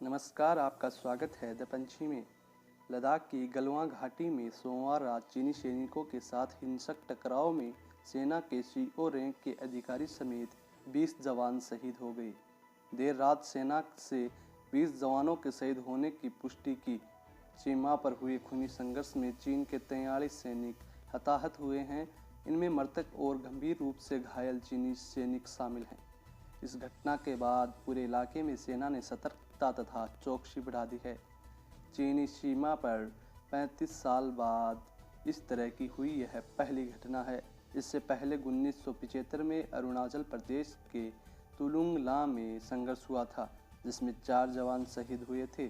नमस्कार, आपका स्वागत है द पंछी में। लद्दाख की गलवान घाटी में सोमवार रात चीनी सैनिकों के साथ हिंसक टकराव में सेना के CO रैंक के अधिकारी समेत 20 जवान शहीद हो गए। देर रात सेना से 20 जवानों के शहीद होने की पुष्टि की। सीमा पर हुए खूनी संघर्ष में चीन के 43 सैनिक हताहत हुए हैं। इनमें मृतक और गंभीर रूप से घायल चीनी सैनिक शामिल हैं। इस घटना के बाद पूरे इलाके में सेना ने सतर्कता तथा चौकसी बढ़ा दी है। चीनी सीमा पर 35 साल बाद इस तरह की हुई यह पहली घटना है। इससे पहले 1975 में अरुणाचल प्रदेश के तुलुंग ला में संघर्ष हुआ था, जिसमें 4 जवान शहीद हुए थे।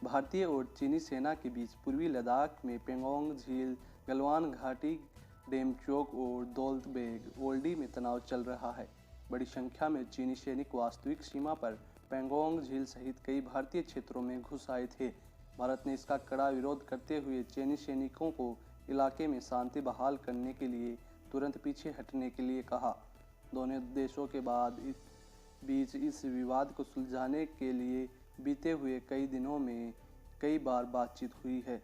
भारतीय और चीनी सेना के बीच पूर्वी लद्दाख में पेंगोंग झील, गलवान घाटी, डेमचोक और दौलत बेग ओल्डी में तनाव चल रहा है। बड़ी संख्या में चीनी सैनिक वास्तविक सीमा पर पेंगोंग झील सहित कई भारतीय क्षेत्रों में घुस आए थे। भारत ने इसका कड़ा विरोध करते हुए चीनी सैनिकों को इलाके में शांति बहाल करने के लिए तुरंत पीछे हटने के लिए कहा। दोनों देशों के बीच इस विवाद को सुलझाने के लिए बीते हुए कई दिनों में कई बार बातचीत हुई है।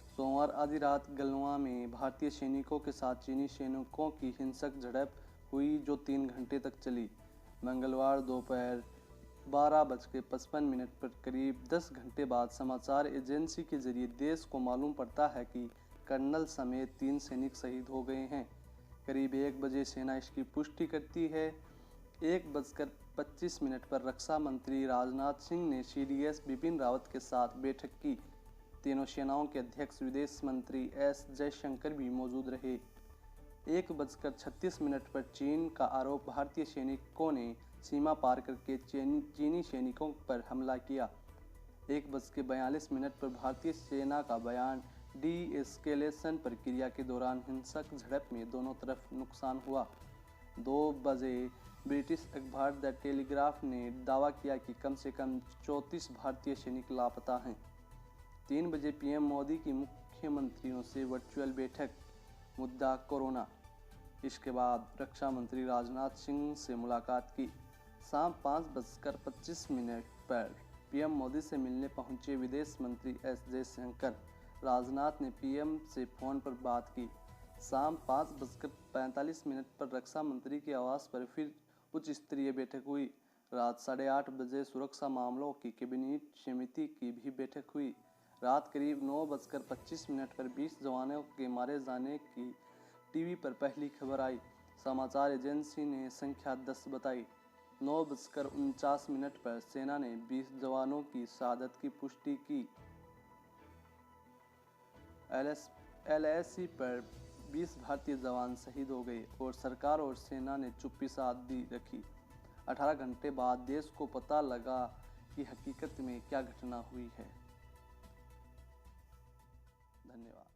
सोमवार आधी रात गलवान में भारतीय सैनिकों के साथ चीनी सैनिकों की हिंसक झड़प हुई, जो 3 घंटे तक चली। मंगलवार दोपहर 12:55 पर करीब 10 घंटे बाद समाचार एजेंसी के जरिए देश को मालूम पड़ता है कि कर्नल समेत 3 सैनिक शहीद हो गए हैं। करीब 1 बजे सेना इसकी पुष्टि करती है। 1:25 पर रक्षा मंत्री राजनाथ सिंह ने CDS बिपिन रावत के साथ बैठक की। तीनों सेनाओं के अध्यक्ष विदेश मंत्री S जयशंकर भी मौजूद रहे। 1:36 पर चीन का आरोप भारतीय सैनिकों ने सीमा पार करके चीनी सैनिकों पर हमला किया। 1:42 पर भारतीय सेना का बयान डी-एस्केलेशन प्रक्रिया के दौरान हिंसक झड़प में दोनों तरफ नुकसान हुआ। 2 बजे ब्रिटिश अखबार द टेलीग्राफ ने दावा किया कि कम से कम 34 भारतीय सैनिक लापता हैं। 3 बजे PM मोदी की मुख्यमंत्रियों से वर्चुअल बैठक, मुद्दा कोरोना। इसके बाद रक्षा मंत्री राजनाथ सिंह से मुलाकात की। शाम 5:25 पर PM मोदी से मिलने पहुंचे विदेश मंत्री S जयशंकर। राजनाथ ने PM से फोन पर बात की। शाम 5:45 पर रक्षा मंत्री के आवास पर फिर उच्च स्तरीय बैठक हुई। रात 8:30 बजे सुरक्षा मामलों की कैबिनेट समिति की भी बैठक हुई। रात करीब 9:25 पर 20 जवानों के मारे जाने की टीवी पर पहली खबर आई। समाचार एजेंसी ने संख्या 10 बताई। 9:49 पर सेना ने 20 जवानों की शहादत की पुष्टि की। LAC पर 20 भारतीय जवान शहीद हो गए और सरकार और सेना ने चुप्पी साधी रखी। 18 घंटे बाद देश को पता लगा कि हकीकत में क्या घटना हुई है। धन्यवाद।